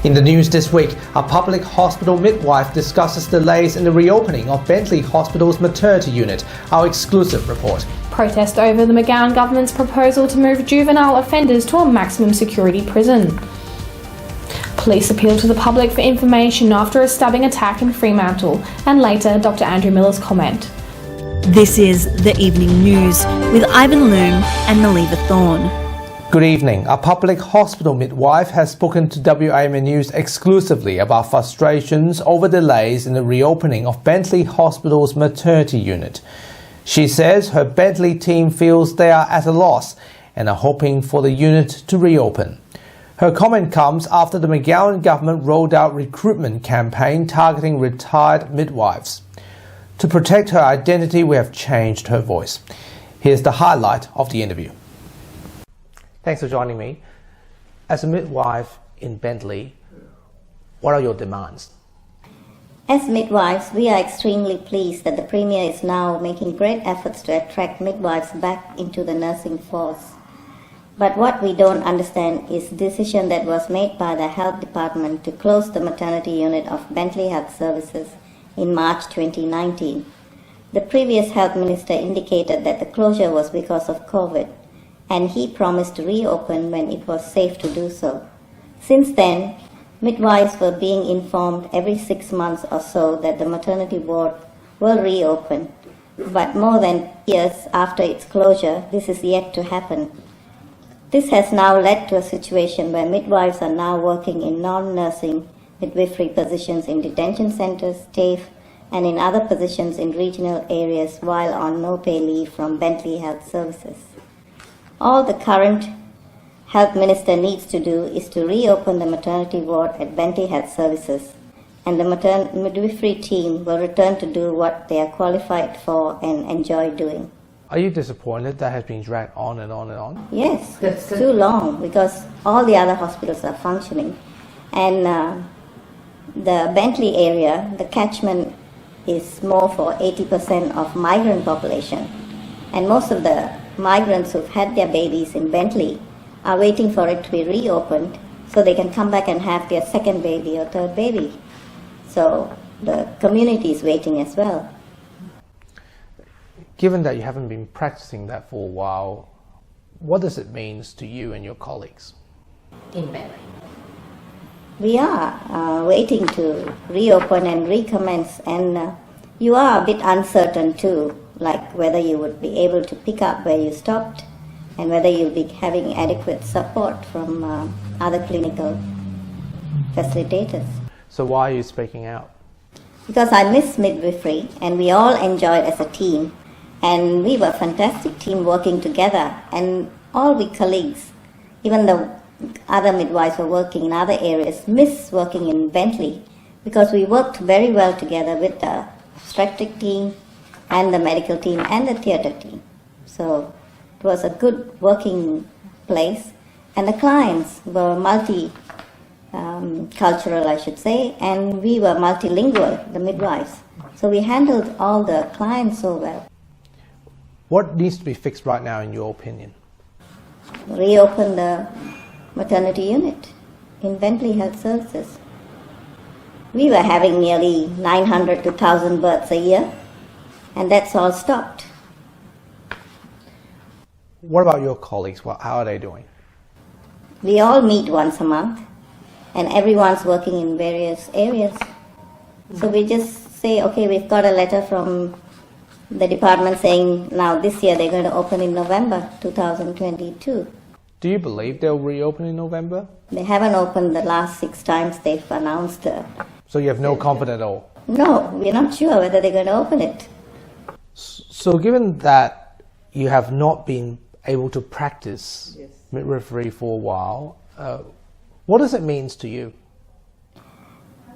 In the news this week, a public hospital midwife discusses delays in the reopening of Bentley Hospital's maternity unit. Our exclusive report. Protest over the McGowan government's proposal to move juvenile offenders to a maximum security prison. Police appeal to the public for information after a stabbing attack in Fremantle, and later Dr. Andrew Miller's comment. This is The Evening News with Ivan Loom and Naliva Thorne. Good evening. A public hospital midwife has spoken to WAMA News exclusively about frustrations over delays in the reopening of Bentley Hospital's maternity unit. She says her Bentley team feels they are at a loss and are hoping for the unit to reopen. Her comment comes after the McGowan government rolled out a recruitment campaign targeting retired midwives. To protect her identity, we have changed her voice. Here's the highlight of the interview. Thanks for joining me. As a midwife in Bentley, what are your demands? As midwives, we are extremely pleased that the Premier is now making great efforts to attract midwives back into the nursing force. But what we don't understand is the decision that was made by the Health Department to close the maternity unit of Bentley Health Services in March 2019. The previous Health Minister indicated that the closure was because of COVID, and he promised to reopen when it was safe to do so. Since then, midwives were being informed every 6 months or so that the maternity ward will reopen. But more than years after its closure, this is yet to happen. This has now led to a situation where midwives are now working in non-nursing midwifery positions in detention centres, TAFE, and in other positions in regional areas while on no-pay leave from Bentley Health Services. All the current Health Minister needs to do is to reopen the maternity ward at Bentley Health Services, and the midwifery team will return to do what they are qualified for and enjoy doing. Are you disappointed that has been dragged on and on and on? Yes, it's too long because all the other hospitals are functioning. And the Bentley area, the catchment is more for 80% of migrant population. And most of the migrants who've had their babies in Bentley are waiting for it to be reopened so they can come back and have their second baby or third baby. So the community is waiting as well. Given that you haven't been practicing that for a while, what does it mean to you and your colleagues in Bentley? We are waiting to reopen and recommence, and you are a bit uncertain too, like whether you would be able to pick up where you stopped and whether you'll be having adequate support from other clinical facilitators. So why are you speaking out? Because I miss midwifery, and we all enjoyed as a team, and we were a fantastic team working together, and all we colleagues, even the other midwives were working in other areas, miss working in Bentley because we worked very well together with the obstetric team and the medical team and the theatre team. So it was a good working place, and the clients were multi-cultural, I should say, and we were multilingual, the midwives. So we handled all the clients so well. What needs to be fixed right now in your opinion? Reopen the maternity unit in Bentley Health Services. We were having nearly 900 to 1,000 births a year, and that's all stopped. What about your colleagues? How are they doing? We all meet once a month, and everyone's working in various areas. So we just say, okay, we've got a letter from the department saying now this year they're going to open in November 2022. Do you believe they'll reopen in November? They haven't opened the last 6 times they've announced. So you have no confidence at all? No, we're not sure whether they're going to open it. So given that you have not been able to practice midwifery for a while, what does it mean to you?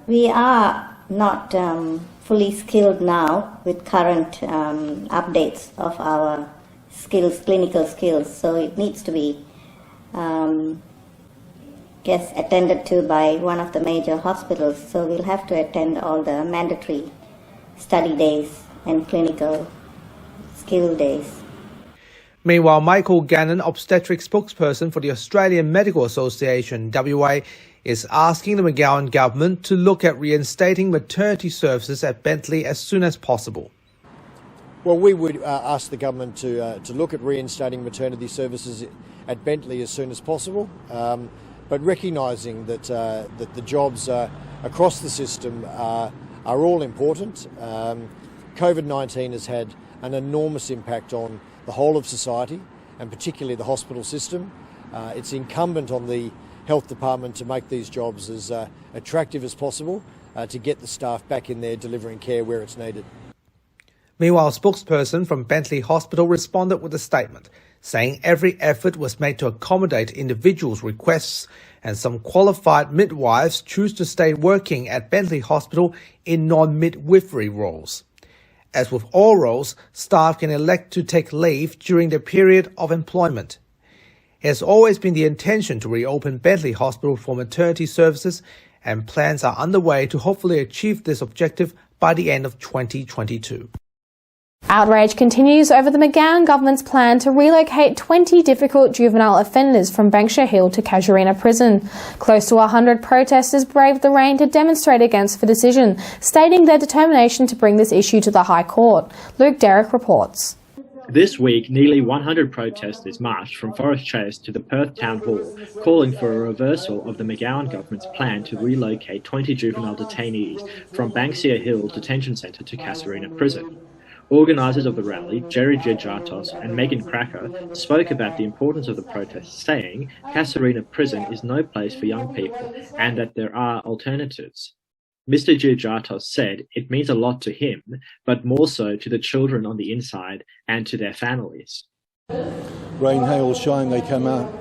We are not fully skilled now with current updates of our skills, clinical skills, so it needs to be attended to by one of the major hospitals, so we'll have to attend all the mandatory study days and clinical skill days. Meanwhile, Michael Gannon, obstetric spokesperson for the Australian Medical Association, WA, is asking the McGowan government to look at reinstating maternity services at Bentley as soon as possible. Well, we would ask the government to look at reinstating maternity services at Bentley as soon as possible, but recognising that the jobs across the system are all important. COVID-19 has had an enormous impact on the whole of society, and particularly the hospital system. It's incumbent on the Health Department to make these jobs as attractive as possible to get the staff back in there delivering care where it's needed. Meanwhile, a spokesperson from Bentley Hospital responded with a statement, saying every effort was made to accommodate individuals' requests, and some qualified midwives choose to stay working at Bentley Hospital in non-midwifery roles. As with all roles, staff can elect to take leave during the period of employment. It has always been the intention to reopen Bentley Hospital for maternity services, and plans are underway to hopefully achieve this objective by the end of 2022. Outrage continues over the McGowan government's plan to relocate 20 difficult juvenile offenders from Banksia Hill to Casuarina Prison. Close to 100 protesters braved the rain to demonstrate against the decision, stating their determination to bring this issue to the High Court. Luke Derrick reports. This week, nearly 100 protesters marched from Forest Chase to the Perth Town Hall, calling for a reversal of the McGowan government's plan to relocate 20 juvenile detainees from Banksia Hill Detention Centre to Casuarina Prison. Organisers of the rally, Jerry Giatos and Megan Cracker, spoke about the importance of the protest, saying Casuarina Prison is no place for young people and that there are alternatives. Mr. Giatos said it means a lot to him, but more so to the children on the inside and to their families. Rain, hail, shine, they come out.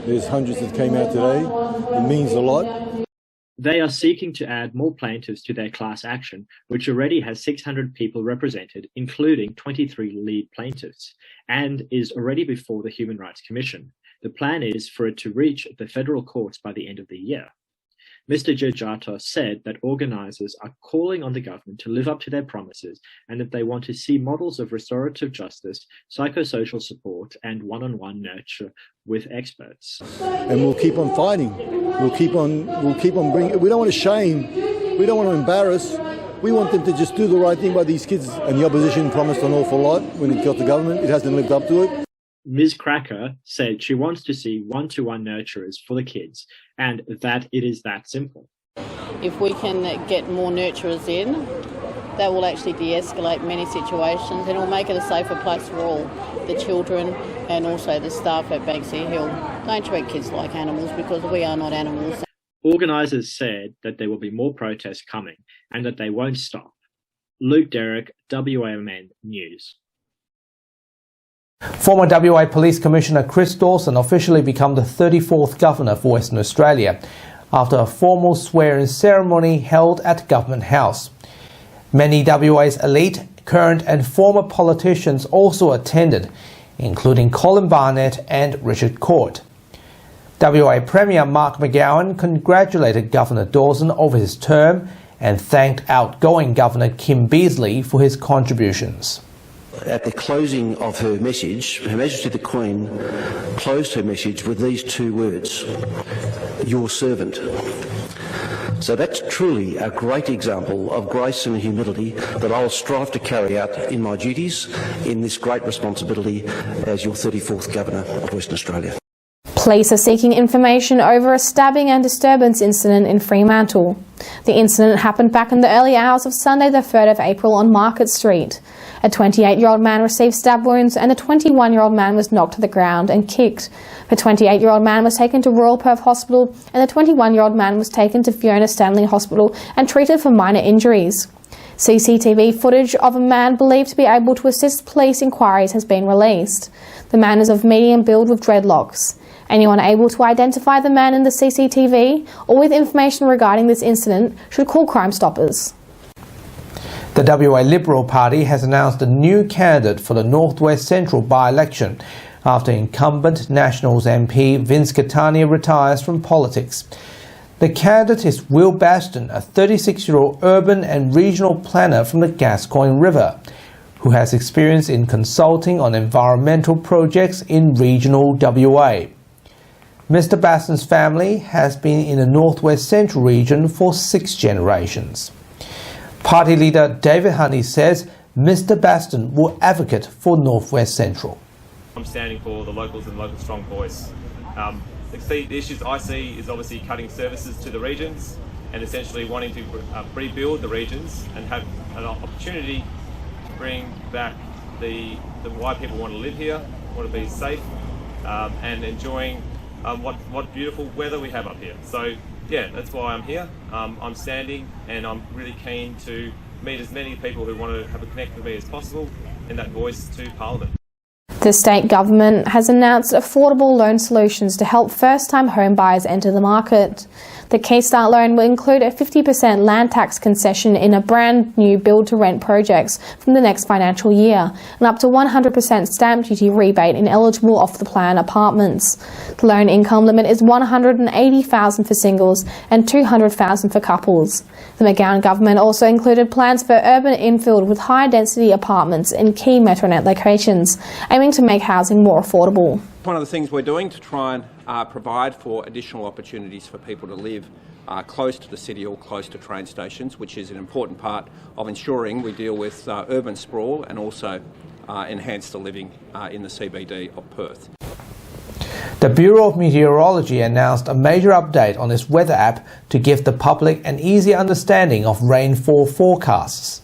There's hundreds that came out today. It means a lot. They are seeking to add more plaintiffs to their class action, which already has 600 people represented, including 23 lead plaintiffs, and is already before the Human Rights Commission. The plan is for it to reach the federal courts by the end of the year. Mr. Giatos said that organisers are calling on the government to live up to their promises and that they want to see models of restorative justice, psychosocial support and one-on-one nurture with experts. And we'll keep on fighting. We'll keep on bringing. We don't want to shame. We don't want to embarrass. We want them to just do the right thing by these kids. And the opposition promised an awful lot when it got to government. It hasn't lived up to it. Ms. Cracker said she wants to see one-to-one nurturers for the kids and that it is that simple. If we can get more nurturers in, that will actually de-escalate many situations and it will make it a safer place for all, the children and also the staff at Banksia Hill. Don't treat kids like animals because we are not animals. Organisers said that there will be more protests coming and that they won't stop. Luke Derrick, WAMN News. Former WA Police Commissioner Chris Dawson officially became the 34th Governor for Western Australia after a formal swearing ceremony held at Government House. Many WA's elite, current and former politicians also attended, including Colin Barnett and Richard Court. WA Premier Mark McGowan congratulated Governor Dawson over his term and thanked outgoing Governor Kim Beazley for his contributions. At the closing of her message, Her Majesty the Queen closed her message with these two words, "Your servant." So that's truly a great example of grace and humility that I'll strive to carry out in my duties in this great responsibility as your 34th Governor of Western Australia. Police are seeking information over a stabbing and disturbance incident in Fremantle. The incident happened back in the early hours of Sunday the 3rd of April on Market Street. A 28-year-old man received stab wounds and a 21-year-old man was knocked to the ground and kicked. The 28-year-old man was taken to Royal Perth Hospital and the 21-year-old man was taken to Fiona Stanley Hospital and treated for minor injuries. CCTV footage of a man believed to be able to assist police inquiries has been released. The man is of medium build with dreadlocks. Anyone able to identify the man in the CCTV or with information regarding this incident should call Crime Stoppers. The WA Liberal Party has announced a new candidate for the North West Central by-election after incumbent Nationals MP Vince Catania retires from politics. The candidate is Will Baston, a 36-year-old urban and regional planner from the Gascoyne River, who has experience in consulting on environmental projects in regional WA. Mr. Baston's family has been in the Northwest Central region for 6 generations. Party leader David Honey says Mr. Baston will advocate for Northwest Central. I'm standing for the locals and local strong voice. The issues I see is obviously cutting services to the regions and essentially wanting to rebuild the regions and have an opportunity to bring back the why people want to live here, want to be safe and enjoying what beautiful weather we have up here. So yeah, that's why I'm here. I'm standing and I'm really keen to meet as many people who want to have a connect with me as possible and that voice to Parliament. The state government has announced affordable loan solutions to help first-time home buyers enter the market. The Keystart loan will include a 50% land tax concession in a brand new build-to-rent projects from the next financial year, and up to 100% stamp duty rebate in eligible off-the-plan apartments. The loan income limit is $180,000 for singles and $200,000 for couples. The McGowan government also included plans for urban infill with high-density apartments in key Metronet locations, aiming to make housing more affordable. One of the things we're doing to try and provide for additional opportunities for people to live close to the city or close to train stations, which is an important part of ensuring we deal with urban sprawl and also enhance the living in the CBD of Perth. The Bureau of Meteorology announced a major update on its weather app to give the public an easy understanding of rainfall forecasts.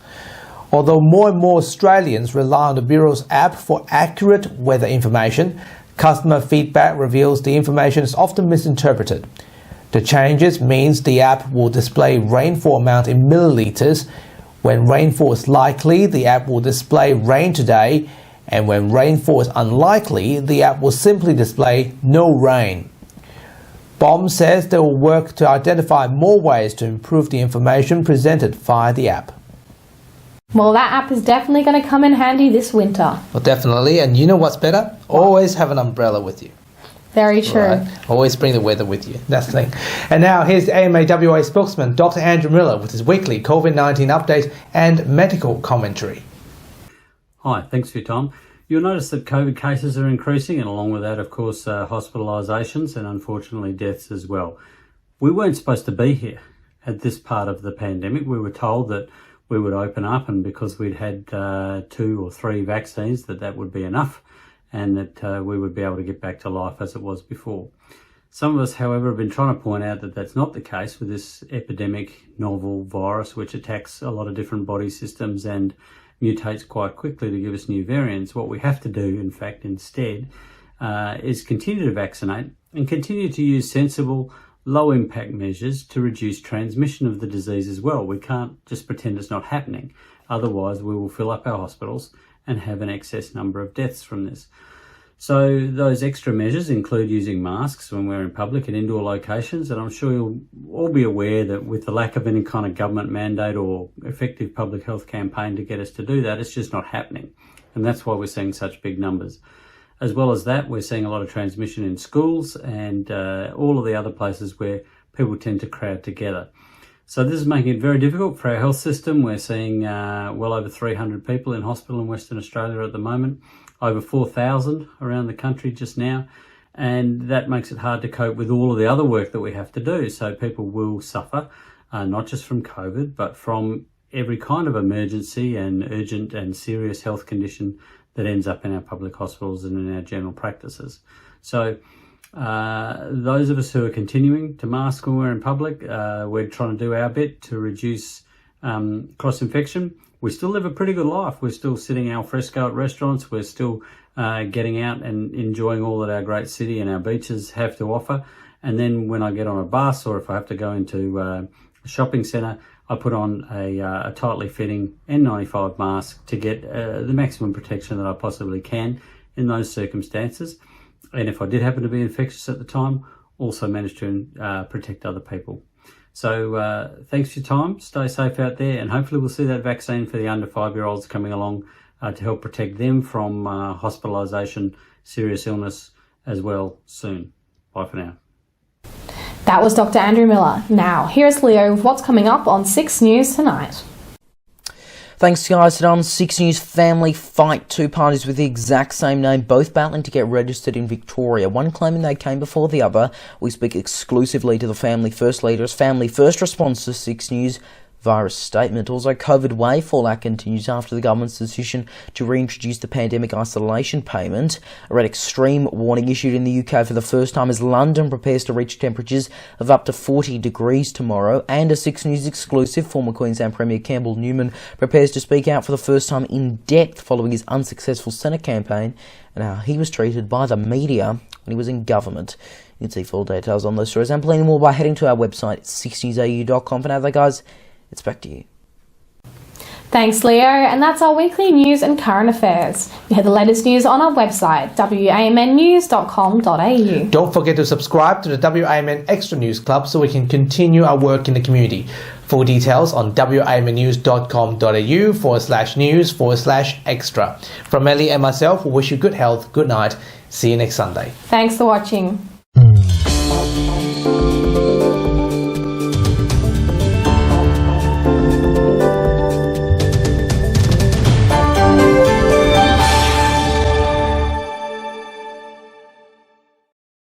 Although more and more Australians rely on the Bureau's app for accurate weather information, customer feedback reveals the information is often misinterpreted. The changes means the app will display rainfall amount in millilitres. When rainfall is likely, the app will display rain today, and when rainfall is unlikely, the app will simply display no rain. BOM says they will work to identify more ways to improve the information presented via the app. Well, that app is definitely going to come in handy this winter. Well, definitely. And you know what's better? Always have an umbrella with you. Very true. Right. Always bring the weather with you. That's the thing. And now here's AMA WA spokesman Dr. Andrew Miller with his weekly COVID-19 update and medical commentary. Hi, thanks for your time. You'll notice that COVID cases are increasing, and along with that, of course, hospitalisations and unfortunately deaths as well. We weren't supposed to be here at this part of the pandemic. We were told that we would open up, and because we'd had 2 or 3 vaccines, that would be enough, and that we would be able to get back to life as it was before. Some of us, however, have been trying to point out that that's not the case with this epidemic novel virus, which attacks a lot of different body systems and mutates quite quickly to give us new variants. What we have to do, in fact, instead, is continue to vaccinate and continue to use sensible, low impact measures to reduce transmission of the disease as well. We can't just pretend it's not happening. Otherwise, we will fill up our hospitals and have an excess number of deaths from this. So those extra measures include using masks when we're in public and indoor locations. And I'm sure you'll all be aware that with the lack of any kind of government mandate or effective public health campaign to get us to do that, it's just not happening. And that's why we're seeing such big numbers. As well as that, we're seeing a lot of transmission in schools and all of the other places where people tend to crowd together. So this is making it very difficult for our health system. We're seeing well over 300 people in hospital in Western Australia at the moment, over 4,000 around the country just now, and that makes it hard to cope with all of the other work that we have to do. So people will suffer, not just from COVID, but from every kind of emergency and urgent and serious health condition that ends up in our public hospitals and in our general practices. So those of us who are continuing to mask when we're in public, we're trying to do our bit to reduce cross-infection. We still live a pretty good life. We're still sitting al fresco at restaurants. We're still getting out and enjoying all that our great city and our beaches have to offer. And then when I get on a bus or if I have to go into a shopping centre, I put on a tightly fitting N95 mask to get the maximum protection that I possibly can in those circumstances. And if I did happen to be infectious at the time, also manage to protect other people. So thanks for your time. Stay safe out there, and hopefully we'll see that vaccine for the under 5-year-olds coming along to help protect them from hospitalisation, serious illness as well soon. Bye for now. That was Dr. Andrew Miller. Now, here's Leo with what's coming up on 6 News tonight. Thanks guys. Today on 6 News, family fight. Two parties with the exact same name, both battling to get registered in Victoria. One claiming they came before the other. We speak exclusively to the Family First leaders. Family First responds to 6 News via a statement. Also, COVID wave fallout continues after the government's decision to reintroduce the pandemic isolation payment. A red extreme warning issued in the UK for the first time as London prepares to reach temperatures of up to 40 degrees tomorrow. And a 6 News exclusive, former Queensland Premier Campbell Newman prepares to speak out for the first time in depth following his unsuccessful Senate campaign and how he was treated by the media when he was in government. You can see full details on those stories and plenty more by heading to our website, 6newsau.com. For now, though, guys, it's back to you. Thanks, Leo, and that's our weekly news and current affairs. You have the latest news on our website, wamnnews.com.au. Don't forget to subscribe to the WAMN Extra News Club so we can continue our work in the community. Full details on wamnnews.com.au/news/extra. From Ellie and myself, we wish you good health, good night. See you next Sunday. Thanks for watching.